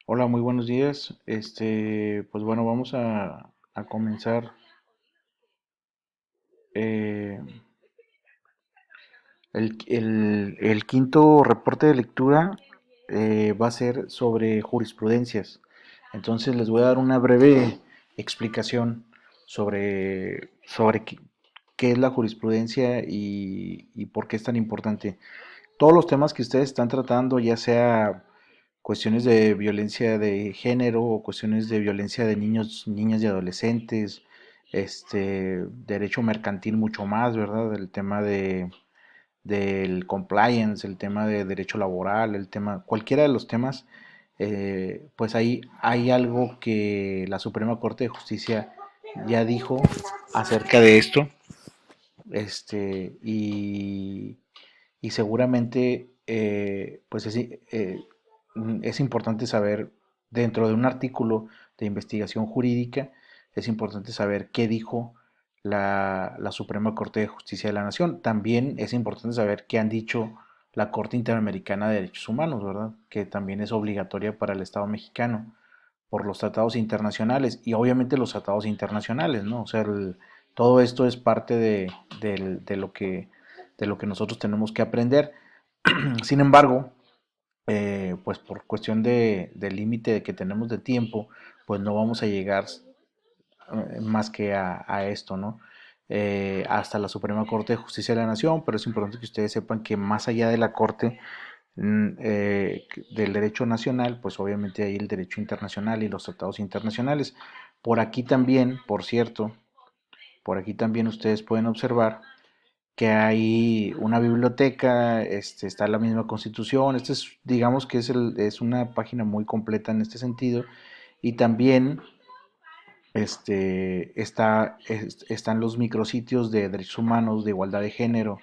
Hola, muy buenos días. Pues bueno, vamos a comenzar. eh, el quinto reporte de lectura va a ser sobre jurisprudencias. Entonces les voy a dar una breve explicación sobre qué es la jurisprudencia y por qué es tan importante. Todos los temas que ustedes están tratando, ya sea cuestiones de violencia de género o cuestiones de violencia de niños, niñas y adolescentes, derecho mercantil mucho más, ¿verdad? El tema del compliance, el tema de derecho laboral, el tema, cualquiera de los temas, pues ahí hay algo que la Suprema Corte de Justicia ya dijo acerca de esto, y seguramente pues es importante saber dentro de un artículo de investigación jurídica, es importante saber qué dijo la Suprema Corte de Justicia de la Nación. También es importante saber qué han dicho la Corte Interamericana de Derechos Humanos, ¿verdad? Que también es obligatoria para el Estado mexicano por los tratados internacionales y obviamente los tratados internacionales, ¿no? O sea, todo esto es parte de lo que nosotros tenemos que aprender. Sin embargo, pues por cuestión de límite de que tenemos de tiempo, pues no vamos a llegar más que a esto, ¿no? Hasta la Suprema Corte de Justicia de la Nación, pero es importante que ustedes sepan que más allá de la Corte del derecho nacional, pues obviamente hay el derecho internacional y los tratados internacionales. Por aquí también, por cierto, por aquí también ustedes pueden observar que hay una biblioteca, está la misma constitución, digamos que es una página muy completa en este sentido, y también están los micrositios de derechos humanos, de igualdad de género,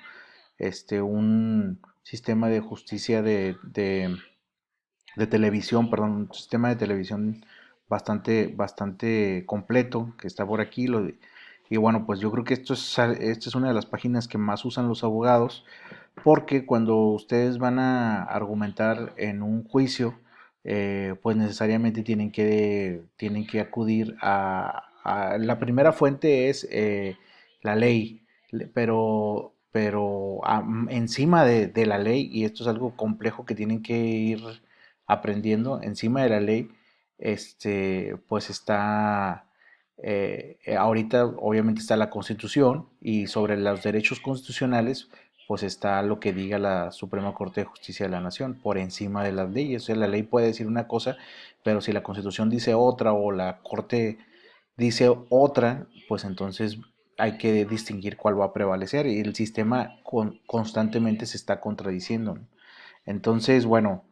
un sistema de justicia de televisión, perdón, un sistema de televisión bastante completo que está por aquí. Y bueno, pues yo creo que esta es una de las páginas que más usan los abogados, porque cuando ustedes van a argumentar en un juicio, pues necesariamente tienen que acudir la primera fuente es la ley, pero encima de la ley, y esto es algo complejo que tienen que ir aprendiendo, encima de la ley, pues ahorita obviamente está la Constitución, y sobre los derechos constitucionales pues está lo que diga la Suprema Corte de Justicia de la Nación por encima de las leyes. O sea, la ley puede decir una cosa, pero si la Constitución dice otra o la Corte dice otra, pues entonces hay que distinguir cuál va a prevalecer, y el sistema constantemente se está contradiciendo, ¿no? Entonces, bueno,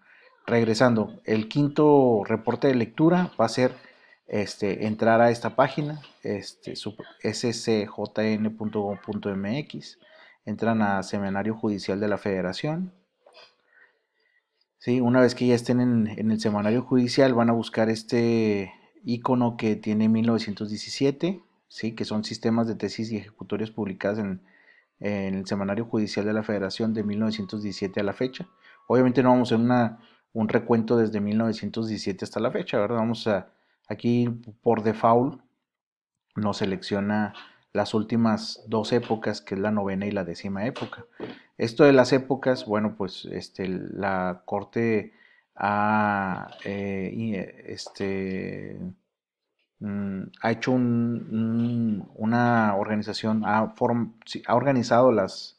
regresando, el quinto reporte de lectura va a ser entrar a esta página, scjn.gov.mx, entran a Semanario Judicial de la Federación. Sí, una vez que ya estén en el semanario judicial, van a buscar este icono que tiene 1917, sí, que son sistemas de tesis y ejecutorias publicadas en el semanario judicial de la Federación de 1917 a la fecha. Obviamente no vamos a hacer un recuento desde 1917 hasta la fecha, ¿verdad? Aquí por default nos selecciona las últimas dos épocas, que es la novena y la décima época. Esto de las épocas, bueno, pues la Corte ha hecho una organización, sí, ha organizado las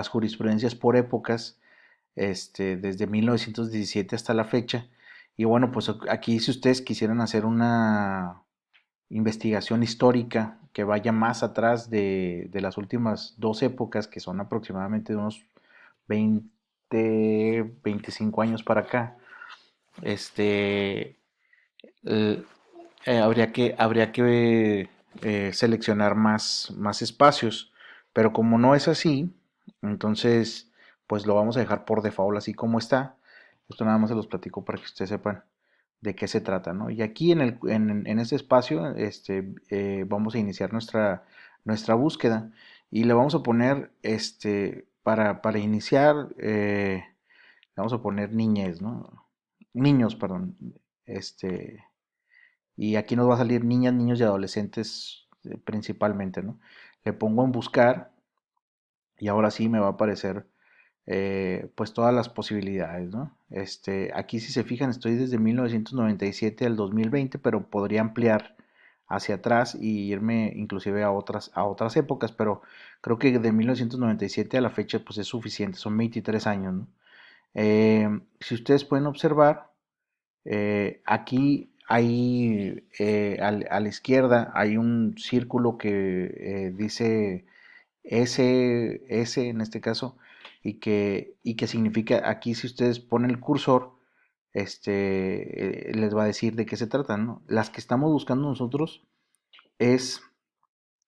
jurisprudencias por épocas, desde 1917 hasta la fecha. Y bueno, pues aquí si ustedes quisieran hacer una investigación histórica que vaya más atrás de las últimas dos épocas, que son aproximadamente de unos 25 años para acá, este, eh, habría que seleccionar más espacios, pero como no es así, entonces pues lo vamos a dejar por default así como está. Esto nada más se los platico para que ustedes sepan de qué se trata, ¿no? Y aquí en este espacio vamos a iniciar nuestra búsqueda, y le vamos a poner, para iniciar, le vamos a poner niñez, ¿no? Niños, perdón. este, y aquí nos va a salir niñas, niños y adolescentes principalmente, ¿no? Le pongo en buscar y ahora sí me va a aparecer pues todas las posibilidades, ¿no? Aquí si se fijan estoy desde 1997 al 2020, pero podría ampliar hacia atrás y irme inclusive a otras épocas, pero creo que de 1997 a la fecha pues es suficiente, son 23 años, ¿no? Si ustedes pueden observar, aquí hay a la izquierda hay un círculo que dice S en este caso, y que significa, aquí si ustedes ponen el cursor, les va a decir de qué se trata, ¿no? Las que estamos buscando nosotros es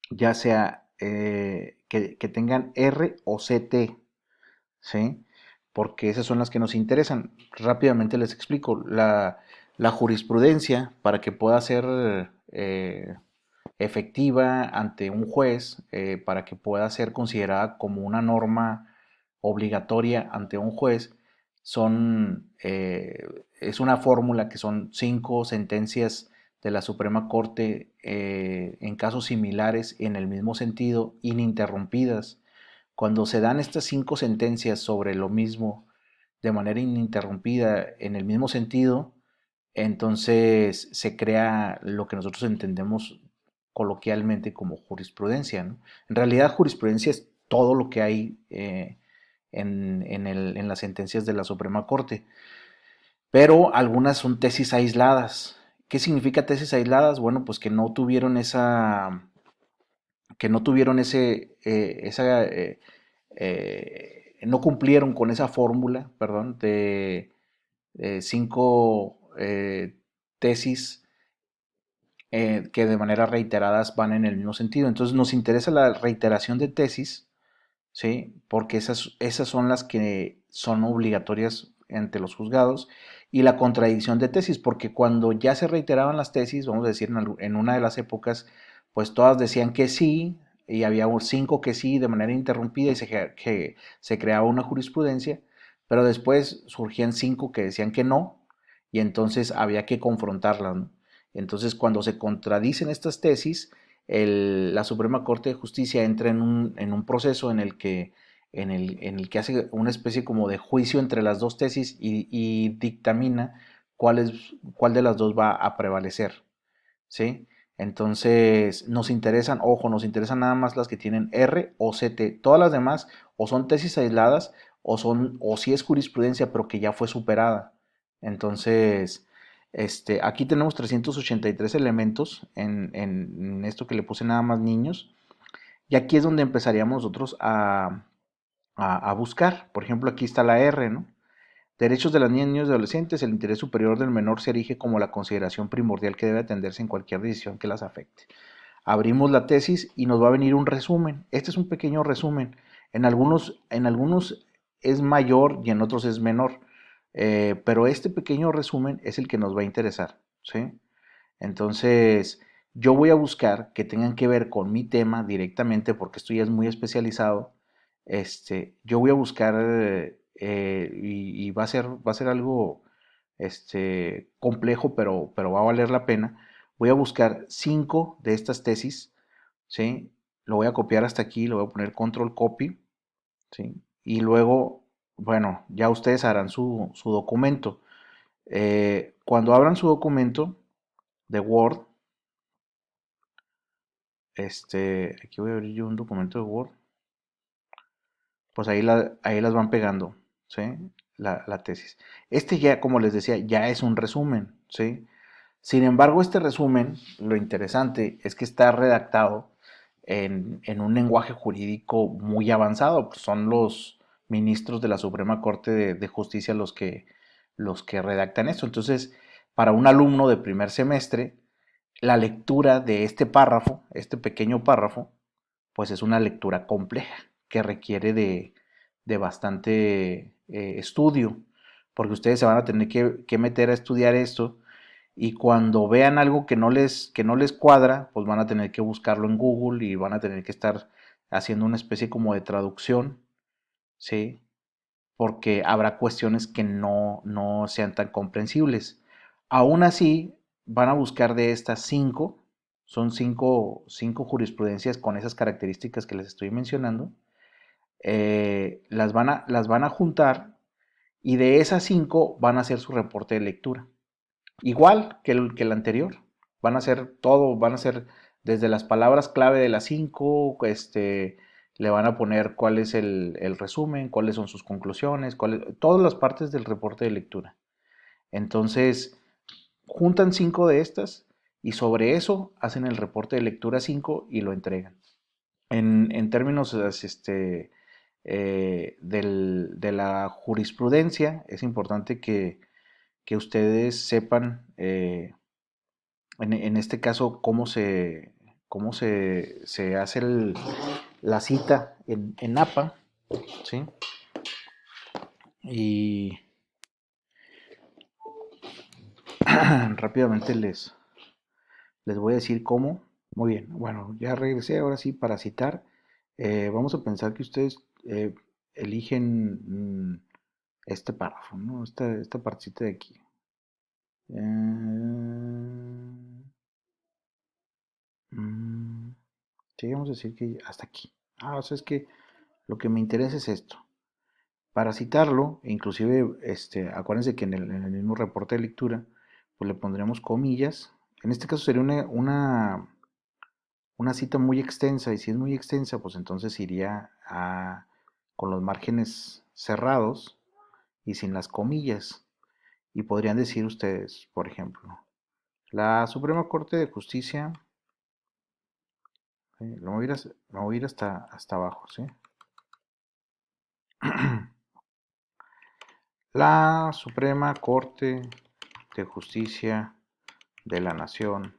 ya sea que tengan R o CT, ¿sí? Porque esas son las que nos interesan. Rápidamente les explico. La jurisprudencia, para que pueda ser efectiva ante un juez, para que pueda ser considerada como una norma obligatoria ante un juez, es una fórmula que son 5 sentencias de la Suprema Corte en casos similares en el mismo sentido, ininterrumpidas. Cuando se dan estas 5 sentencias sobre lo mismo de manera ininterrumpida en el mismo sentido, entonces se crea lo que nosotros entendemos coloquialmente como jurisprudencia, ¿no? En realidad jurisprudencia es todo lo que hay en las sentencias de la Suprema Corte, pero algunas son tesis aisladas. ¿Qué significa tesis aisladas? Bueno, pues que no tuvieron no cumplieron con esa fórmula, perdón, de 5 tesis que de manera reiteradas van en el mismo sentido. Entonces nos interesa la reiteración de tesis, ¿sí? Porque esas son las que son obligatorias ante los juzgados, y la contradicción de tesis, porque cuando ya se reiteraban las tesis, vamos a decir, en una de las épocas, pues todas decían que sí, y había 5 que sí de manera interrumpida y que se creaba una jurisprudencia, pero después surgían 5 que decían que no, y entonces había que confrontarlas, ¿no? Entonces, cuando se contradicen estas tesis, la Suprema Corte de Justicia entra en un proceso en el que hace una especie como de juicio entre las dos tesis y dictamina cuál de las dos va a prevalecer, ¿sí? Entonces, nos interesan nada más las que tienen R o CT. Todas las demás o son tesis aisladas o sí es jurisprudencia, pero que ya fue superada. Entonces, aquí tenemos 383 elementos en esto que le puse nada más niños. Y aquí es donde empezaríamos nosotros a buscar. Por ejemplo, aquí está la R, ¿no? Derechos de las niñas, niños y adolescentes, el interés superior del menor se erige como la consideración primordial que debe atenderse en cualquier decisión que las afecte. Abrimos la tesis y nos va a venir un resumen. Este es un pequeño resumen. En algunos es mayor y en otros es menor. Pero este pequeño resumen es el que nos va a interesar, ¿sí? Entonces, yo voy a buscar que tengan que ver con mi tema directamente, porque esto ya es muy especializado. Yo voy a buscar y va a ser algo complejo, pero va a valer la pena. Voy a buscar 5 de estas tesis, ¿sí? Lo voy a copiar hasta aquí, lo voy a poner control copy, ¿sí? Y luego, bueno, ya ustedes harán su documento. Cuando abran su documento de Word, aquí voy a abrir yo un documento de Word, pues ahí las van pegando, ¿sí? La tesis. Ya, como les decía, ya es un resumen, ¿sí? Sin embargo, este resumen, lo interesante es que está redactado en un lenguaje jurídico muy avanzado, pues son los ministros de la Suprema Corte de Justicia los que redactan esto. Entonces, para un alumno de primer semestre, la lectura de este párrafo, este pequeño párrafo, pues es una lectura compleja que requiere de bastante estudio, porque ustedes se van a tener que meter a estudiar esto, y cuando vean algo que no les cuadra, pues van a tener que buscarlo en Google y van a tener que estar haciendo una especie como de traducción, ¿sí? Porque habrá cuestiones que no sean tan comprensibles. Aún así, van a buscar de estas cinco, son cinco jurisprudencias con esas características que les estoy mencionando, las van a juntar y de esas cinco van a hacer su reporte de lectura. Igual que el anterior, van a hacer todo, van a hacer desde las palabras clave de las cinco, le van a poner cuál es el resumen, cuáles son sus conclusiones, todas las partes del reporte de lectura. Entonces, juntan cinco de estas y sobre eso hacen el reporte de lectura 5 y lo entregan. En términos de la jurisprudencia, es importante que ustedes sepan, en este caso, cómo se hace la cita en APA, ¿sí? Y rápidamente les voy a decir cómo. Muy bien, bueno, ya regresé ahora sí para citar. Vamos a pensar que ustedes eligen este párrafo, ¿no? Esta partecita de aquí. Mm, sí, vamos a decir que hasta aquí. O sea, es que lo que me interesa es esto. Para citarlo, inclusive, acuérdense que en el mismo reporte de lectura, pues le pondremos comillas. En este caso sería una cita muy extensa, y si es muy extensa, pues entonces iría con los márgenes cerrados y sin las comillas. Y podrían decir ustedes, por ejemplo, la Suprema Corte de Justicia, me voy a ir hasta abajo, ¿sí? La Suprema Corte de Justicia de la Nación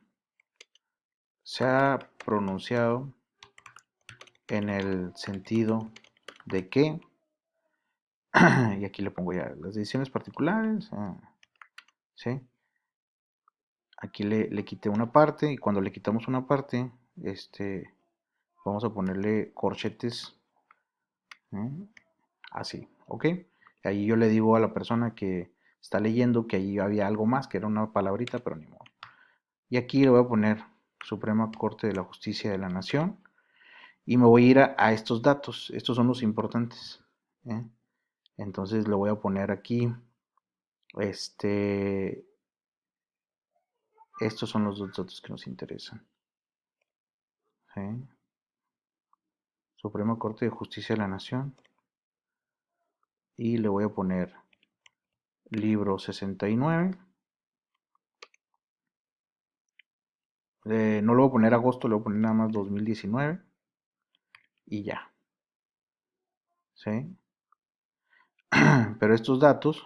se ha pronunciado en el sentido de que, y aquí le pongo ya las decisiones particulares, ¿sí? Aquí le quité una parte y cuando le quitamos una parte, vamos a ponerle corchetes, ¿eh? Así, ¿ok? Ahí yo le digo a la persona que está leyendo que ahí había algo más, que era una palabrita, pero ni modo. Y aquí le voy a poner Suprema Corte de la Justicia de la Nación y me voy a ir a estos datos. Estos son los importantes, ¿eh? Entonces le voy a poner aquí, estos son los dos datos que nos interesan, ¿sí? Suprema Corte de Justicia de la Nación y le voy a poner libro 69. No le voy a poner agosto, le voy a poner nada más 2019 y ya, ¿sí? Pero estos datos,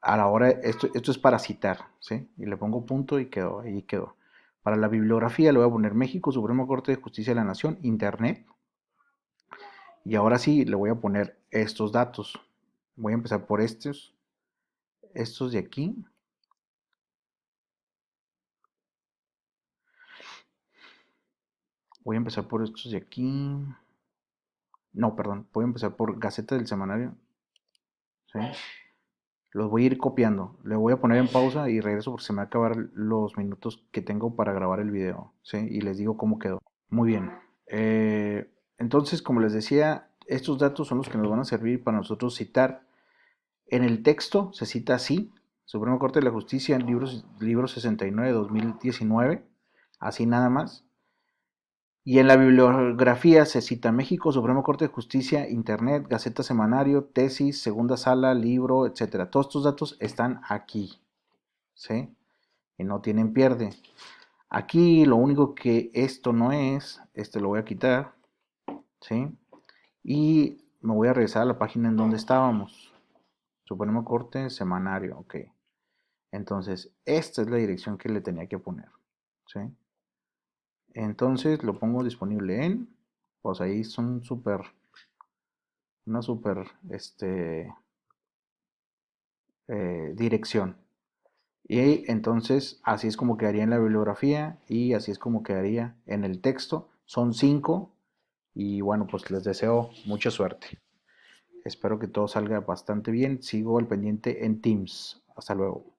a la hora, esto es para citar, ¿sí? Y le pongo punto y quedó, ahí quedó. Para la bibliografía le voy a poner México, Suprema Corte de Justicia de la Nación, Internet. Y ahora sí le voy a poner estos datos. Voy a empezar por estos de aquí. Voy a empezar por estos de aquí. No, perdón, voy a empezar por Gaceta del Semanario, ¿sí? Los voy a ir copiando. Le voy a poner en pausa y regreso porque se me van a acabar los minutos que tengo para grabar el video, ¿sí? Y les digo cómo quedó. Muy bien. Entonces, como les decía, estos datos son los que nos van a servir para nosotros citar. En el texto se cita así: Suprema Corte de la Justicia, en libro 69 de 2019, así nada más. Y en la bibliografía se cita México, Suprema Corte de Justicia, Internet, Gaceta Semanario, tesis, segunda sala, libro, etcétera. Todos estos datos están aquí, ¿sí? Y no tienen pierde. Aquí lo único que esto no es, lo voy a quitar, ¿sí? Y me voy a regresar a la página en donde estábamos. Suprema Corte, Semanario, ok. Entonces, esta es la dirección que le tenía que poner, ¿sí? Entonces lo pongo disponible pues ahí son una super, dirección. Y entonces así es como quedaría en la bibliografía y así es como quedaría en el texto. Son 5 y bueno, pues les deseo mucha suerte. Espero que todo salga bastante bien. Sigo al pendiente en Teams. Hasta luego.